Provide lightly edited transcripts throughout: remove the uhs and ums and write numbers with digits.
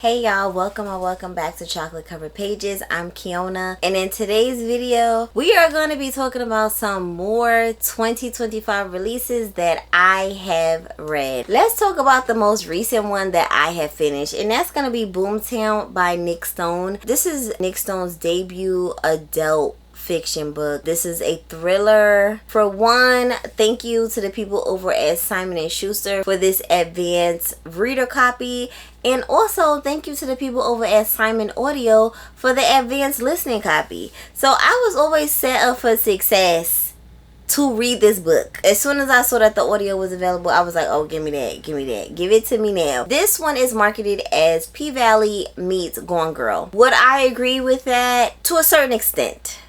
Hey y'all, welcome or welcome back to Chocolate Covered Pages. I'm Kiona, and in today's video we are going to be talking about some more 2025 releases that I have read. Let's talk about the most recent one that I have finished, and that's going to be Boomtown by Nick Stone. This is Nick Stone's debut adult fiction book. This is a thriller. For one, thank you to the people over at Simon & Schuster for this advanced reader copy, and also thank you to the people over at Simon Audio for the advanced listening copy. So I was always set up for success to read this book. As soon as I saw that the audio was available, I was like, oh, give me that, give me that, give it to me now. This one is marketed as P-Valley meets Gone Girl. Would I agree with that? To a certain extent.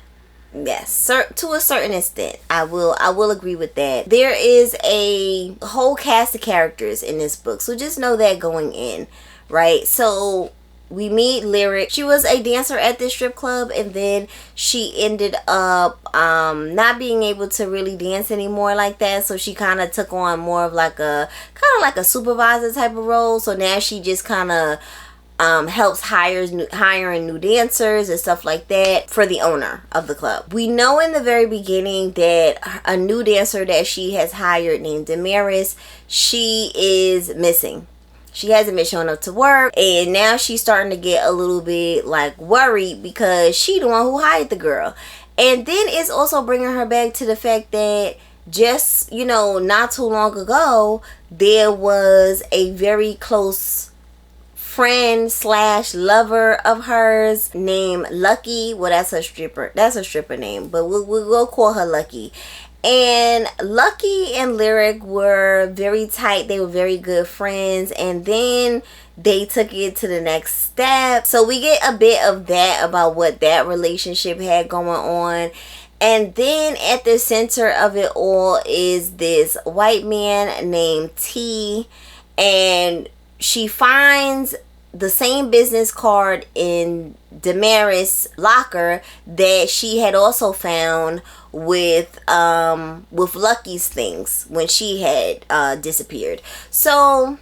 Yes, to a certain extent, I will agree with that. There is a whole cast of characters in this book, so just know that going in, right? So we meet Lyric. She was a dancer at this strip club, and then she ended up not being able to really dance anymore like that, so she kind of took on more of like a supervisor type of role. So now she just kind of helps hiring new dancers and stuff like that for the owner of the club. We know in the very beginning that a new dancer that she has hired named Damaris, she is missing. She hasn't been showing up to work, and now she's starting to get a little bit like worried because she the one who hired the girl. And then it's also bringing her back to the fact that just, not too long ago, there was a very close friend / lover of hers named Lucky. Well, that's a stripper name, but we'll call her Lucky. And Lucky and Lyric were very tight. They were very good friends, and then they took it to the next step. So we get a bit of that about what that relationship had going on. And then at the center of it all is this white man named T, and she finds the same business card in Damaris' locker that she had also found with Lucky's things when she had disappeared. So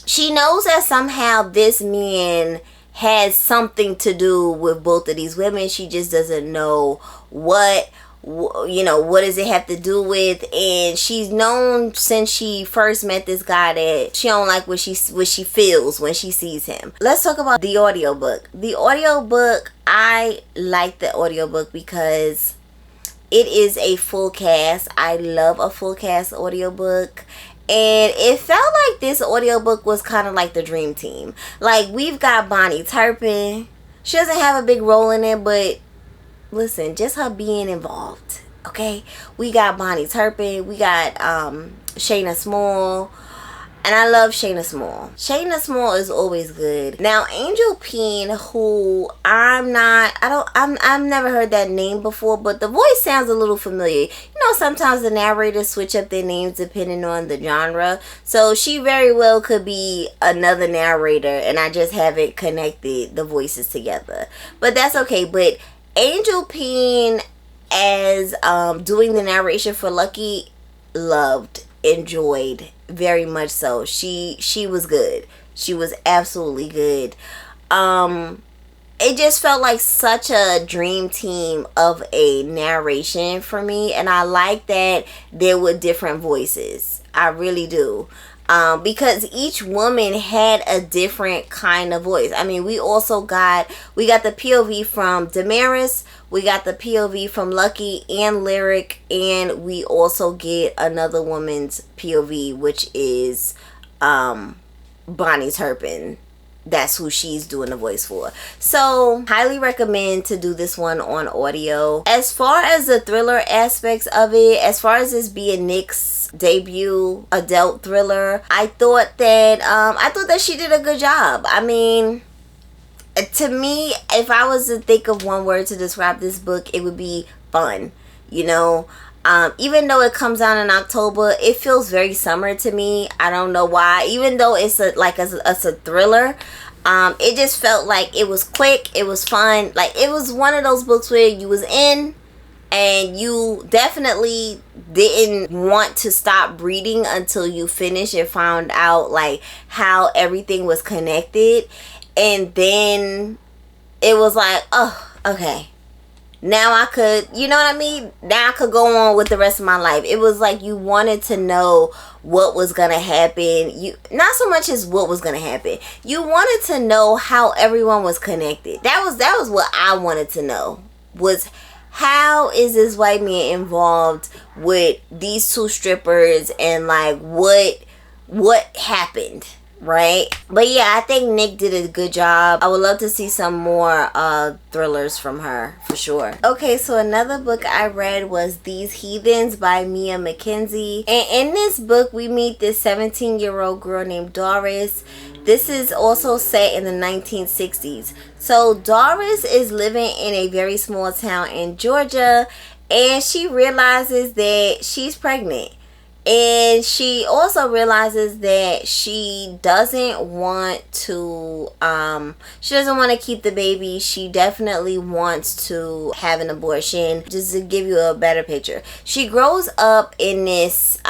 she knows that somehow this man has something to do with both of these women. She just doesn't know what does it have to do with. And she's known since she first met this guy that she don't like what she feels when she sees him. Let's talk about the audiobook. The audiobook, I like the audiobook because it is a full cast. I love a full cast audiobook. And it felt like this audiobook was kind of like the dream team. Like, we've got Bonnie Turpin. She doesn't have a big role in it, but listen, just her being involved, okay? We got Bonnie Turpin, we got Shayna Small, and I love Shayna Small. Shayna Small is always good. Now, Angel Peen, who I've never heard that name before, but the voice sounds a little familiar. Sometimes the narrators switch up their names depending on the genre. So she very well could be another narrator, and I just haven't connected the voices together. But that's okay. But Angel Peen as doing the narration for Lucky, enjoyed very much so. She was good. She was absolutely good. It just felt like such a dream team of a narration for me, and I like that there were different voices. I really do. Because each woman had a different kind of voice. I mean, we got the POV from Damaris, we got the POV from Lucky and Lyric, and we also get another woman's POV, which is Bonnie Turpin. That's who she's doing the voice for. So highly recommend to do this one on audio. As far as the thriller aspects of it, as far as this being Nick's debut adult thriller, I thought that she did a good job. I mean, to me, if I was to think of one word to describe this book, it would be fun. Even though it comes out in October, it feels very summer to me. I don't know why. Even though it's a thriller, it just felt like it was quick, it was fun. Like, it was one of those books where you was in, and you definitely didn't want to stop reading until you finished and found out like how everything was connected. And then it was like, oh, okay, now I could, you know what I mean? Now I could go on with the rest of my life. It was like you wanted to know what was gonna happen. You, not so much as what was gonna happen, you wanted to know how everyone was connected. That was what I wanted to know, was how is this white man involved with these two strippers, and like what happened, right? But yeah, I think Nick did a good job. I would love to see some more thrillers from her, for sure. Okay, so another book I read was These Heathens by McKenzie. And in this book, we meet this 17-year-old girl named Doris. This is also set in the 1960s. So Doris is living in a very small town in Georgia, and she realizes that she's pregnant. And she also realizes that she doesn't want to keep the baby. She definitely wants to have an abortion. Just to give you a better picture, she grows up in this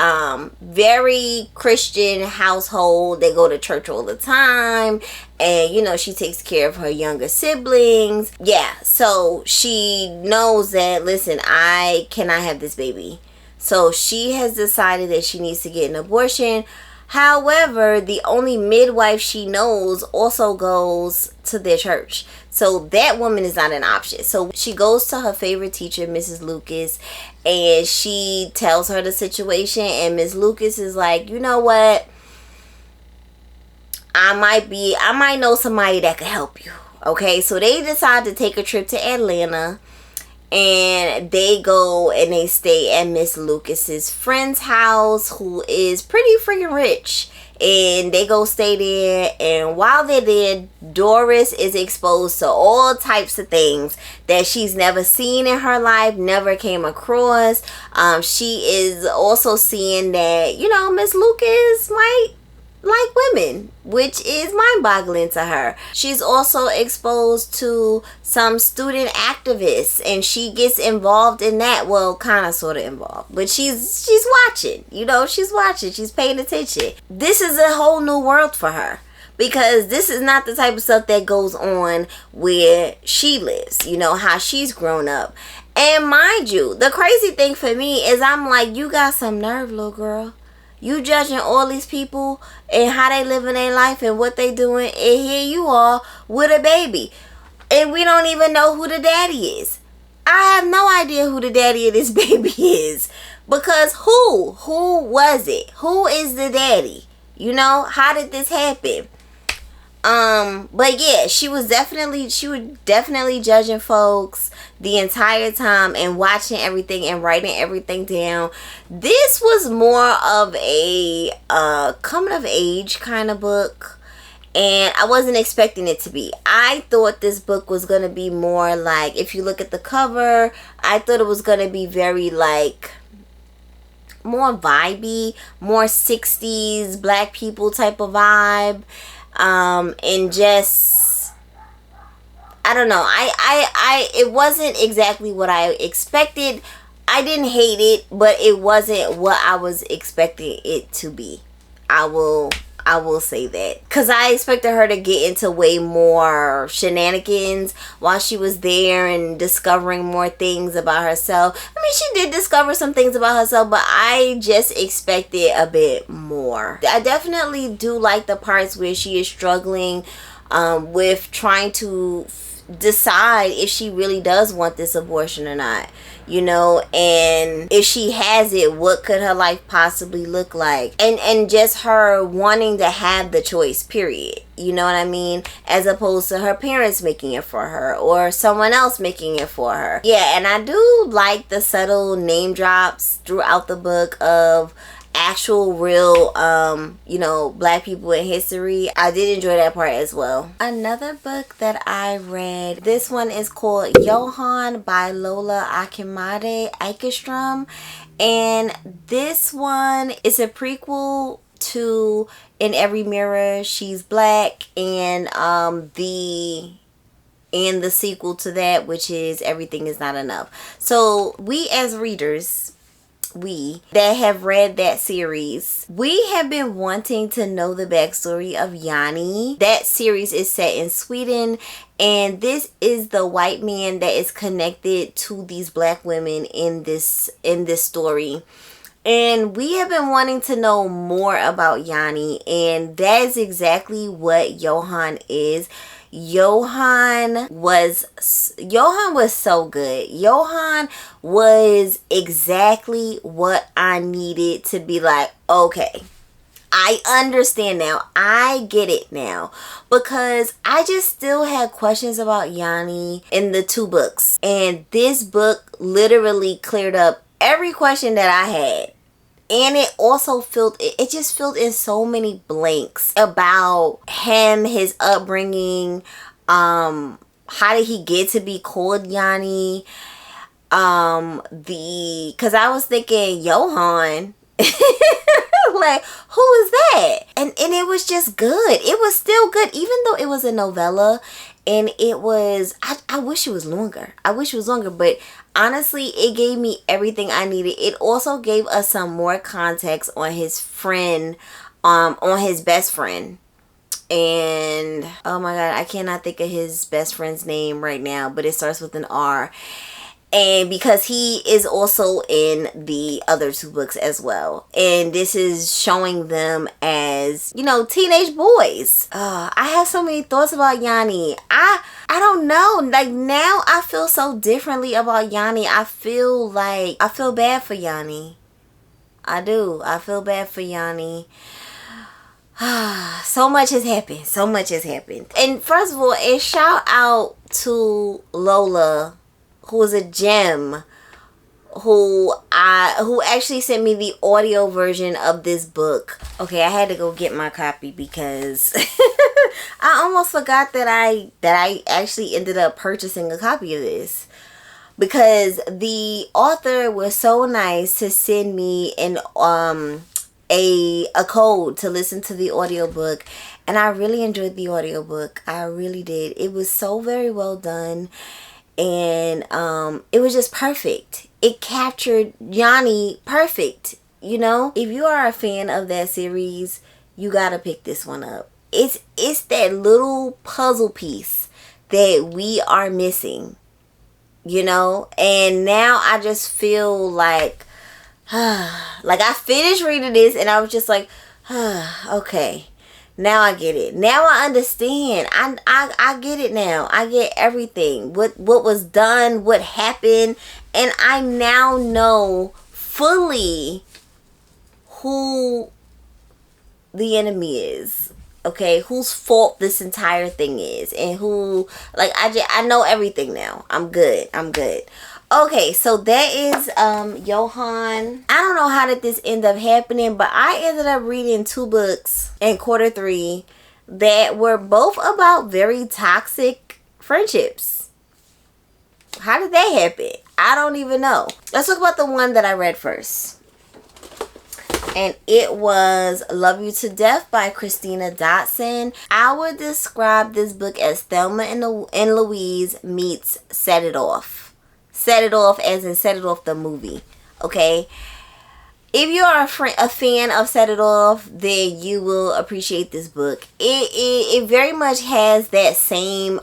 very Christian household. They go to church all the time, and you know, she takes care of her younger siblings. Yeah, so she knows that, listen, I cannot have this baby. So she has decided that she needs to get an abortion. However, the only midwife she knows also goes to their church. So that woman is not an option. So she goes to her favorite teacher, Mrs. Lucas, and she tells her the situation. And Ms. Lucas is like, you know what? I might know somebody that could help you. Okay, so they decide to take a trip to Atlanta. And they go and they stay at Miss Lucas's friend's house, who is pretty freaking rich. And they go stay there. And while they're there, Doris is exposed to all types of things that she's never seen in her life, never came across. She is also seeing that, you know, Miss Lucas might like women, which is mind-boggling to her. She's also exposed to some student activists, and she gets involved in that. Well, kind of sort of involved, but she's watching, you know, she's watching, she's paying attention. This is a whole new world for her, because this is not the type of stuff that goes on where she lives, you know, how she's grown up. And mind you, the crazy thing for me is, I'm like, you got some nerve, little girl. You judging all these people and how they living their life and what they doing, and here you are with a baby, and we don't even know who the daddy is. I have no idea who the daddy of this baby is, because who was it? Who is the daddy? You know, how did this happen? But yeah, she was definitely judging folks the entire time and watching everything and writing everything down. This was more of a coming of age kind of book, and I wasn't expecting it to be. I thought this book was gonna be more like, if you look at the cover, I thought it was gonna be very like more vibey, more 60s black people type of vibe. And just, I don't know, it wasn't exactly what I expected. I didn't hate it, but it wasn't what I was expecting it to be. I will say that, because I expected her to get into way more shenanigans while she was there and discovering more things about herself. I mean, she did discover some things about herself, but I just expected a bit more. I definitely do like the parts where she is struggling with trying to decide if she really does want this abortion or not, you know, and if she has it, what could her life possibly look like, and just her wanting to have the choice, period, you know what I mean, as opposed to her parents making it for her or someone else making it for her. Yeah, and I do like the subtle name drops throughout the book of actual real you know, black people in history. I did enjoy that part as well. Another book that I read, this one is called Johan by Lola Akinmade Åkerström, and this one is a prequel to In Every Mirror She's Black, and the and the sequel to that, which is Everything Is Not Enough. So we as readers, we that have read that series, we have been wanting to know the backstory of Yanni. That series is set in Sweden, and this is the white man that is connected to these black women in this story. And we have been wanting to know more about Yanni, and that is exactly what Johan is. Johan was so good. Johan was exactly what I needed to be like, okay, I understand now. I get it now. Because I just still had questions about Yanni in the 2 books. And this book literally cleared up every question that I had. And it also it just filled in so many blanks about him, his upbringing, how did he get to be called Yanni, because I was thinking Johan, like, who is that? And it was just good. It was still good, even though it was a novella. And it was, I wish it was longer. But honestly, it gave me everything I needed. It also gave us some more context on his friend, on his best friend. And, oh my God, I cannot think of his best friend's name right now, but it starts with an R. And because he is also in the other 2 books as well. And this is showing them as, teenage boys. I have so many thoughts about Yanni. I don't know. Like, now I feel so differently about Yanni. I feel bad for Yanni. I do. I feel bad for Yanni. So much has happened. And first of all, a shout out to Lola, who is a gem, who actually sent me the audio version of this book. Okay, I had to go get my copy because I almost forgot that I actually ended up purchasing a copy of this, because the author was so nice to send me a code to listen to the audiobook, and I really enjoyed the audiobook. I really did. It was so very well done. And it was just perfect. It captured Yanni perfect. If you are a fan of that series, you gotta pick this one up. It's that little puzzle piece that we are missing. And now I just feel like I finished reading this and I was just like, okay. Now I get it. Now I understand. I get it now. I get everything. What was done, what happened, and I now know fully who the enemy is. Okay, whose fault this entire thing is, and who, I know everything now. I'm good. Okay, so that is Johan. I don't know how did this end up happening, but I ended up reading 2 books in quarter 3 that were both about very toxic friendships. How did that happen? I don't even know. Let's talk about the one that I read first. And it was Love You to Death by Christina Dotson. I would describe this book as Thelma and Louise meets Set It Off. Set It Off as in Set It Off the movie. Okay? If you are a fan of Set It Off, then you will appreciate this book. It very much has that same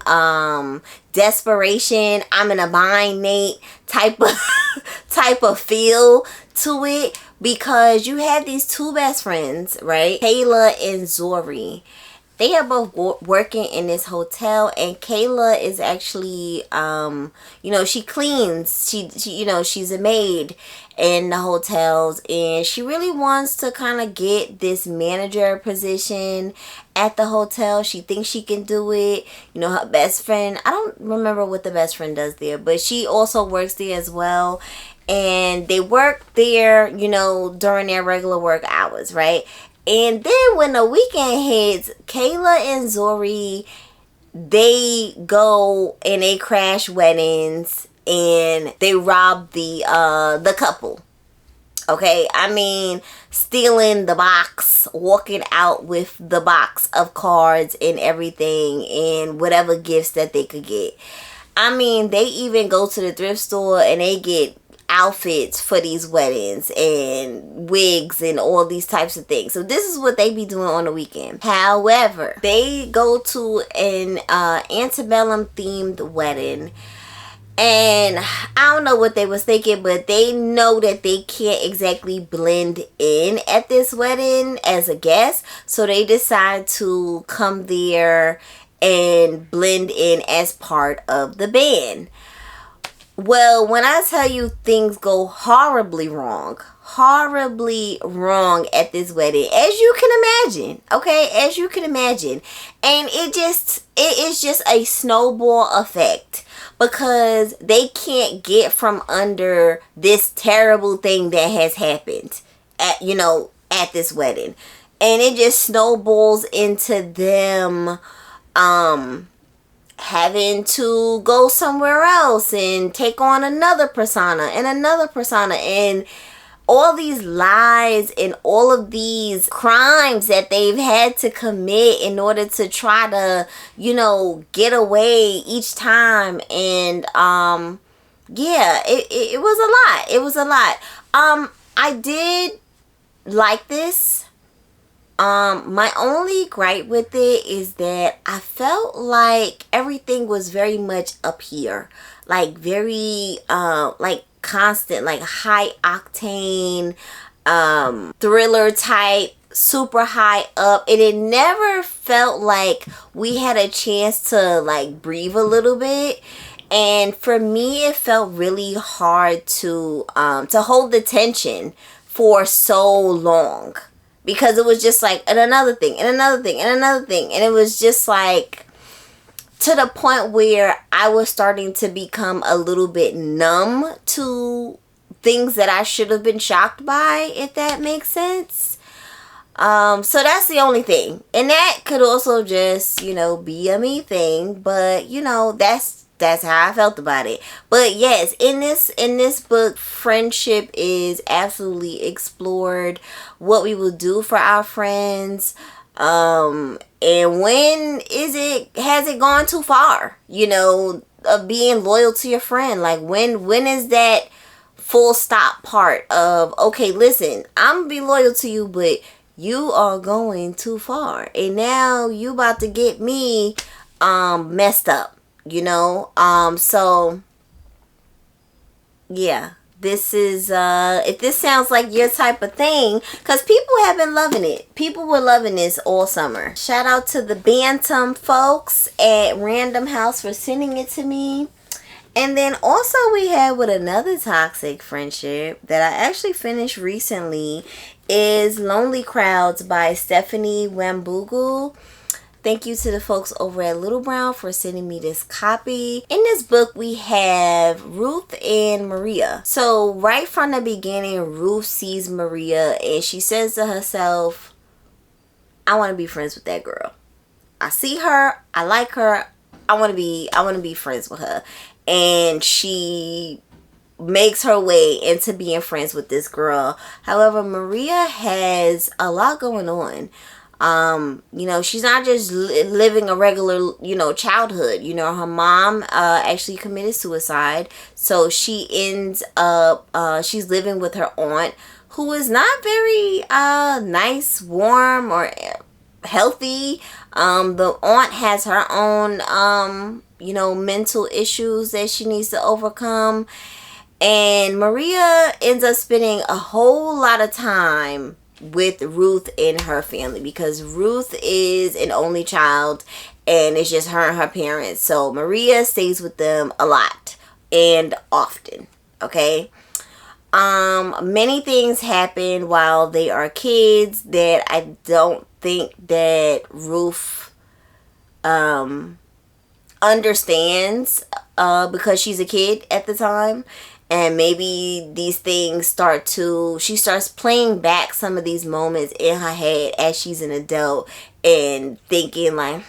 desperation, I'm in a bind, Nate type of feel to it, because you have these 2 best friends, right? Kayla and Zori. They are both working in this hotel, and Kayla is actually, she cleans. She she's a maid in the hotels, and she really wants to kind of get this manager position at the hotel. She thinks she can do it. Her best friend, I don't remember what the best friend does there, but she also works there as well. And they work there, during their regular work hours, right? And then when the weekend hits, Kayla and Zori, they go and they crash weddings and they rob the couple. Okay, I mean, stealing the box, walking out with the box of cards and everything, and whatever gifts that they could get. I mean, they even go to the thrift store and they get outfits for these weddings and wigs and all these types of things. So this is what they be doing on the weekend. However, they go to an antebellum themed wedding. And I don't know what they was thinking, but they know that they can't exactly blend in at this wedding as a guest. So they decide to come there and blend in as part of the band. Well, when I tell you things go horribly wrong at this wedding, as you can imagine, okay, as you can imagine. And it is just a snowball effect. Because they can't get from under this terrible thing that has happened at this wedding. And it just snowballs into them having to go somewhere else and take on another persona and all these lies and all of these crimes that they've had to commit in order to try to, get away each time. And, yeah, it was a lot. It was a lot. I did like this. My only gripe with it is that I felt like everything was very much up here. Like very, constant, like high octane thriller type, super high up, and it never felt like we had a chance to like breathe a little bit. And for me, it felt really hard to hold the tension for so long, because it was just like, and another thing and another thing and another thing, and it was just like to the point where I was starting to become a little bit numb to things that I should have been shocked by, if that makes sense. So that's the only thing. And that could also just, be a me thing. But, that's how I felt about it. But yes, in this book, friendship is absolutely explored. What we will do for our friends. And when has it gone too far, of being loyal to your friend? Like when is that full stop part of, okay, listen, I'm gonna be loyal to you, but you are going too far. And now you about to get me, messed up, so yeah. This is, if this sounds like your type of thing, because people have been loving it. People were loving this all summer. Shout out to the Bantam folks at Random House for sending it to me. And then also we had with another toxic friendship that I actually finished recently is Lonely Crowds by Stephanie Wambugu. Thank you to the folks over at Little Brown for sending me this copy. In this book, we have Ruth and Maria. So right from the beginning, Ruth sees Maria and she says to herself, I want to be friends with that girl. I see her. I like her. I want to be friends with her. And she makes her way into being friends with this girl. However, Maria has a lot going on. She's not just living a regular, childhood. Her mom actually committed suicide. So she ends up, she's living with her aunt, who is not very nice, warm, or healthy. The aunt has her own, mental issues that she needs to overcome. And Maria ends up spending a whole lot of time with Ruth and her family, because Ruth is an only child and it's just her and her parents. So Maria stays with them a lot and often. Okay. Many things happen while they are kids that I don't think that Ruth understands because she's a kid at the time. And maybe these things she starts playing back some of these moments in her head as she's an adult and thinking like,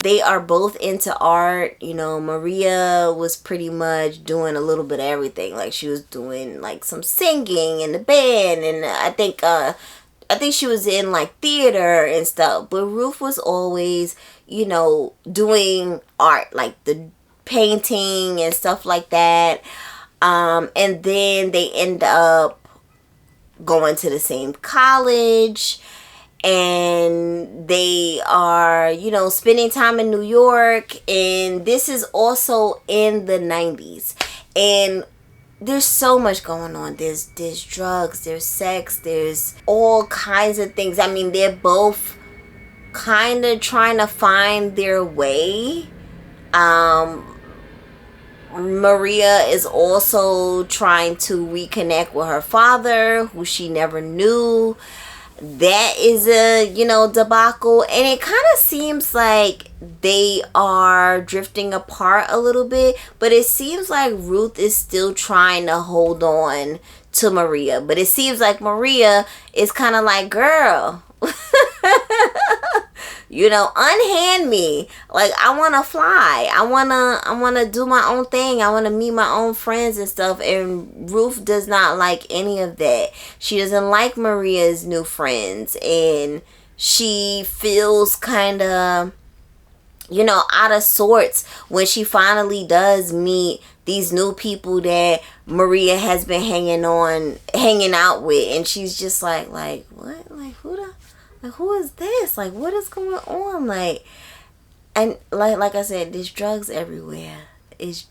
They are both into art. You know, Maria was pretty much doing a little bit of everything. Like, she was doing like some singing in the band, and I think she was in like theater and stuff. But Ruth was always, you know, doing art, like the painting and stuff like that. And then they end up going to the same college, and they are, you know, spending time in New York. And this is also in the 90s, and there's so much going on. There's drugs, there's sex, there's all kinds of things. I mean, they're both kind of trying to find their way. Maria is also trying to reconnect with her father, who she never knew. That is a, you know, debacle. And it kind of seems like they are drifting apart a little bit. But it seems like Ruth is still trying to hold on to Maria. But it seems like Maria is kind of like, girl, you know, unhand me. Like, I want to fly. I want to do my own thing. I want to meet my own friends and stuff. And Ruth does not like any of that. She doesn't like Maria's new friends. And she feels kind of, you know, out of sorts when she finally does meet these new people that Maria has been hanging out with. And she's just like, what? Like, who is this? Like, what is going on? Like, and like I said, there's drugs everywhere. It's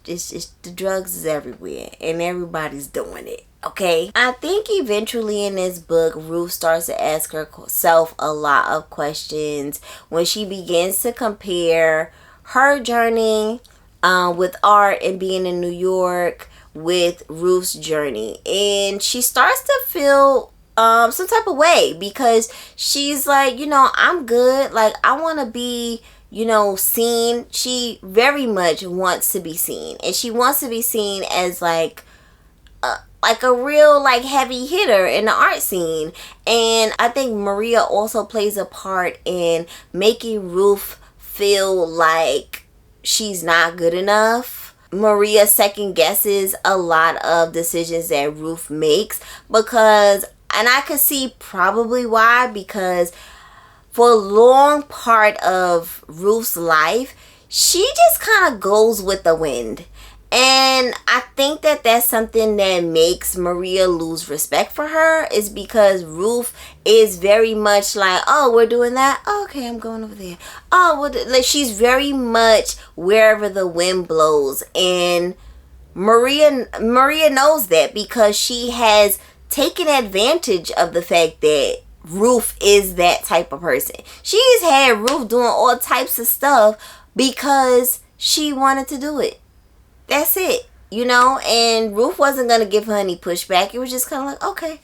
the drugs is everywhere, and everybody's doing it. Okay, I think eventually in this book, Ruth starts to ask herself a lot of questions when she begins to compare her journey with art and being in New York with Ruth's journey, and she starts to feel some type of way, because she's like, you know, I'm good. Like, I want to be, you know, seen. She very much wants to be seen, and she wants to be seen as like a real, like, heavy hitter in the art scene. And I think Maria also plays a part in making Ruth feel like she's not good enough. Maria second guesses a lot of decisions that Ruth makes, because, and I could see probably why, because for a long part of Ruth's life, she just kind of goes with the wind. And I think that that's something that makes Maria lose respect for her, is because Ruth is very much like, oh, we're doing that? Oh, okay, I'm going over there. Oh, well, like, she's very much wherever the wind blows. And Maria knows that, because she has taken advantage of the fact that Ruth is that type of person. She's had Ruth doing all types of stuff because she wanted to do it. That's it, you know. And Ruth wasn't going to give her any pushback. It was just kind of like, okay,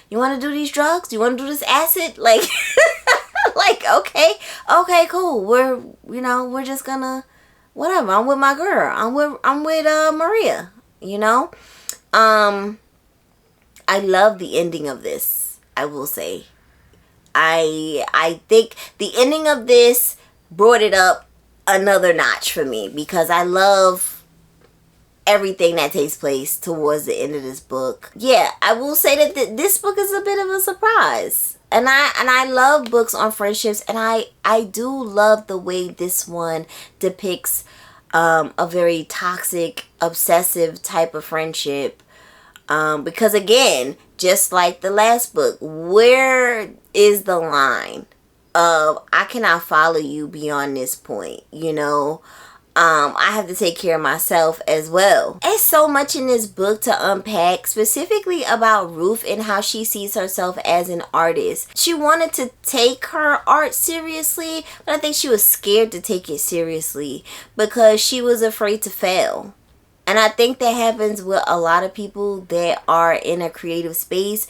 you want to do these drugs? Do you want to do this acid? Like, like, okay, cool. We're just gonna, whatever. I'm with my girl. I'm with Maria, you know. I love the ending of this, I will say. I think the ending of this brought it up another notch for me, because I love everything that takes place towards the end of this book. Yeah, I will say that this book is a bit of a surprise. And I love books on friendships, and I do love the way this one depicts a very toxic, obsessive type of friendship. Because again, just like the last book, where is the line of I cannot follow you beyond this point, you know? I have to take care of myself as well. There's so much in this book to unpack, specifically about Ruth and how she sees herself as an artist. She wanted to take her art seriously, but I think she was scared to take it seriously because she was afraid to fail. And I think that happens with a lot of people that are in a creative space.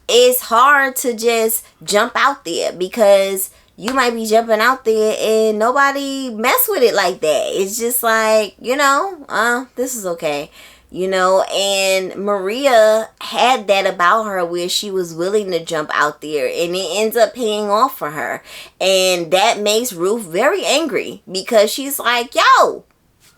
It's hard to just jump out there, because you might be jumping out there and nobody mess with it like that. It's just like, you know, this is okay. you know, and Maria had that about her where she was willing to jump out there, and it ends up paying off for her. And that makes Ruth very angry because she's like, yo,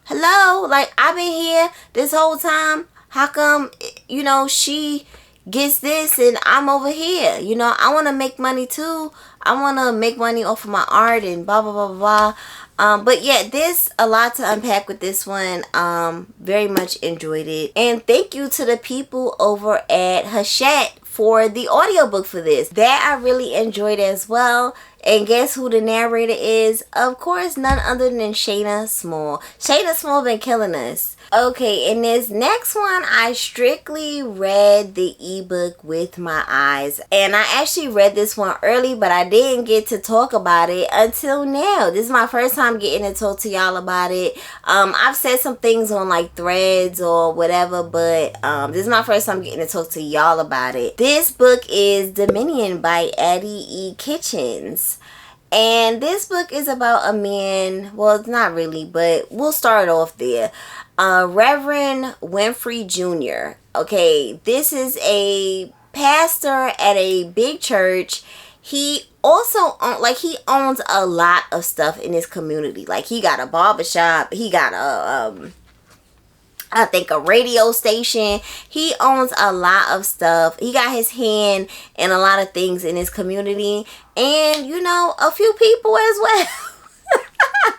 hello, like, I've been here this whole time. How come, you know, she gets this and I'm over here? You know, I want to make money too. I want to make money off of my art and blah, blah, blah, blah. But yeah, there's a lot to unpack with this one. Very much enjoyed it. And thank you to the people over at Hachette for the audiobook for this. That I really enjoyed as well. And guess who the narrator is? Of course, none other than Shayna Small. Shayna Small been killing us. Okay, in this next one, I strictly read the ebook with my eyes. And I actually read this one early, but I didn't get to talk about it until now. This is my first time getting to talk to y'all about it. I've said some things on like threads or whatever, but this is my first time getting to talk to y'all about it. This book is Dominion by Addie E. Citchens. And this book is about a man, well, it's not really, but we'll start off there. Reverend Winfrey Jr. Okay, this is a pastor at a big church. He also he owns a lot of stuff in his community. Like, he got a barbershop, he got a I think a radio station. He owns a lot of stuff. He got his hand in a lot of things in his community, and you know, a few people as well.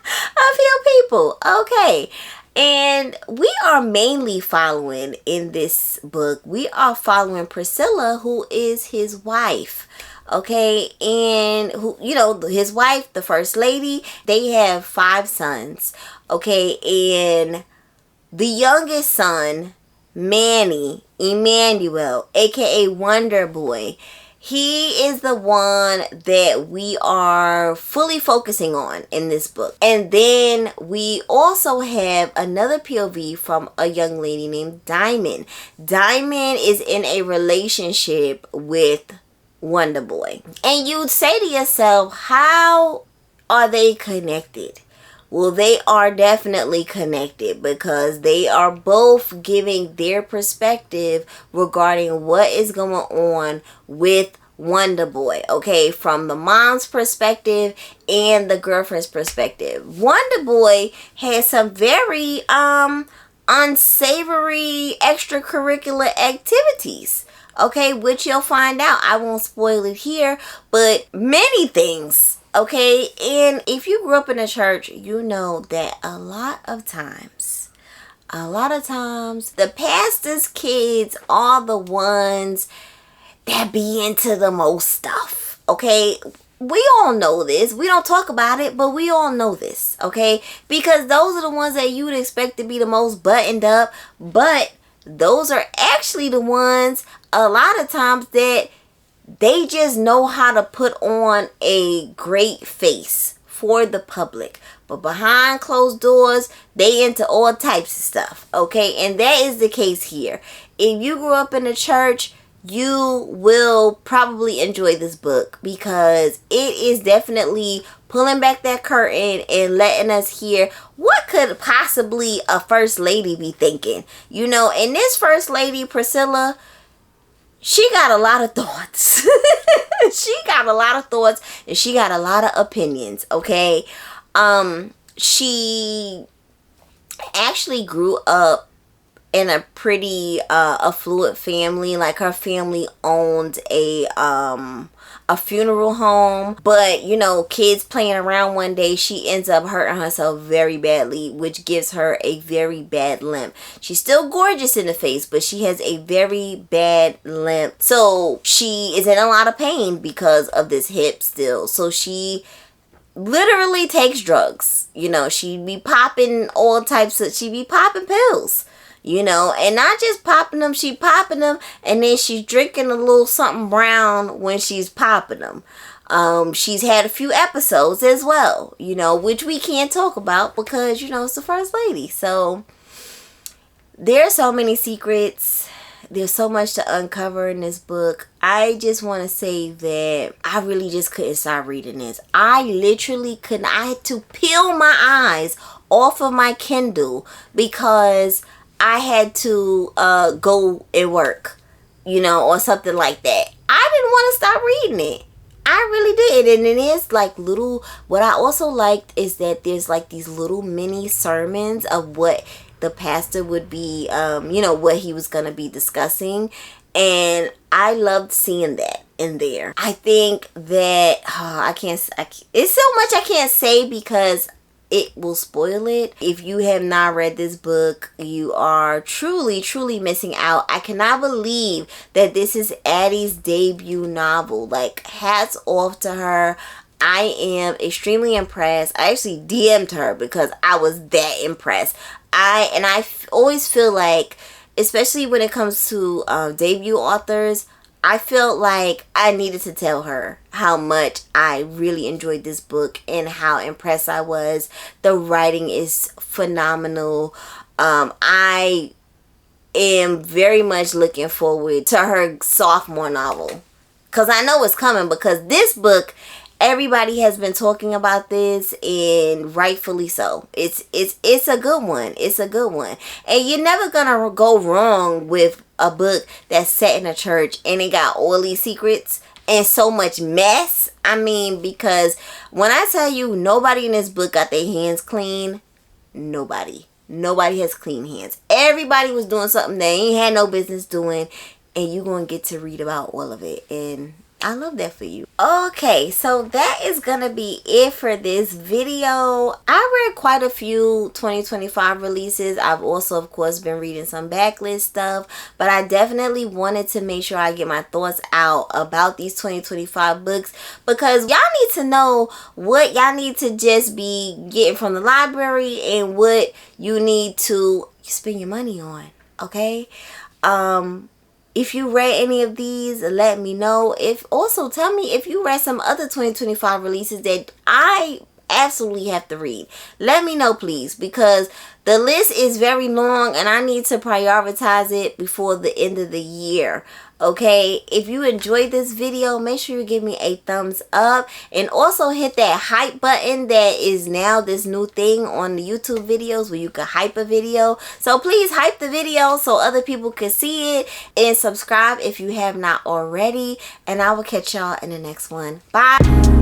A few people. Okay. And we are mainly following in this book, we are following Priscilla, who is his wife. Okay, and who, you know, his wife, the first lady, they have 5 sons. Okay, and the youngest son, Manny Emmanuel, aka Wonder Boy, he is the one that we are fully focusing on in this book. And then we also have another POV from a young lady named Diamond. Diamond is in a relationship with Wonder Boy. And you'd say to yourself, how are they connected? Well, they are definitely connected because they are both giving their perspective regarding what is going on with Wonder Boy, okay, from the mom's perspective and the girlfriend's perspective. Wonder Boy has some very unsavory extracurricular activities, okay, which you'll find out. I won't spoil it here, but many things. Okay, and if you grew up in a church, you know that a lot of times, the pastor's kids are the ones that be into the most stuff. Okay, we all know this. We don't talk about it, but we all know this. Okay, because those are the ones that you would expect to be the most buttoned up, but those are actually the ones a lot of times that they just know how to put on a great face for the public. But behind closed doors, they into all types of stuff. Okay, and that is the case here. If you grew up in a church, you will probably enjoy this book because it is definitely pulling back that curtain and letting us hear what could possibly a first lady be thinking. You know, and this first lady, Priscilla, she got a lot of thoughts. She got a lot of thoughts and she got a lot of opinions, okay? She actually grew up in a pretty affluent family. Like, her family owned a funeral home, but you know, kids playing around one day, she ends up hurting herself very badly, which gives her a very bad limp. She's still gorgeous in the face, but she has a very bad limp, so she is in a lot of pain because of this hip still. So she literally takes drugs. You know, she be popping all types of, she be popping pills. You know, and not just popping them, she popping them, and then she's drinking a little something brown when she's popping them. She's had a few episodes as well, you know, which we can't talk about because, you know, it's the first lady. So there's so many secrets. There's so much to uncover in this book. I just want to say that I really just couldn't stop reading this. I literally couldn't. I had to peel my eyes off of my Kindle because I had to go and work, you know, or something like that. I didn't want to stop reading it. I really did. And it is like little, what I also liked is that there's like these little mini sermons of what the pastor would be, you know, what he was going to be discussing. And I loved seeing that in there. I think that, it's so much I can't say because it will spoil it. If you have not read this book, you are truly, truly missing out. I cannot believe that this is Addie's debut novel. Like, hats off to her. I am extremely impressed. I actually DM'd her because I was that impressed. I always feel like, especially when it comes to debut authors, I felt like I needed to tell her how much I really enjoyed this book and how impressed I was. The writing is phenomenal. I am very much looking forward to her sophomore novel, because I know it's coming, because this book, everybody has been talking about this, and rightfully so. It's a good one. It's a good one. And you're never gonna go wrong with a book that's set in a church and it got all these secrets and so much mess. I mean, because when I tell you nobody in this book got their hands clean, nobody has clean hands. Everybody was doing something they ain't had no business doing, and you're gonna get to read about all of it, and I love that for you. Okay, so that is gonna be it for this video. I read quite a few 2025 releases. I've also, of course, been reading some backlist stuff, but I definitely wanted to make sure I get my thoughts out about these 2025 books, because y'all need to know what y'all need to just be getting from the library and what you need to spend your money on, okay? If you read any of these, let me know. Also tell me if you read some other 2025 releases that I absolutely have to read. Let me know, please, because the list is very long and I need to prioritize it before the end of the year. Okay, if you enjoyed this video, make sure you give me a thumbs up, and also hit that hype button. That is now this new thing on the YouTube videos where you can hype a video. So please hype the video so other people can see it, and subscribe if you have not already, and I will catch y'all in the next one. Bye.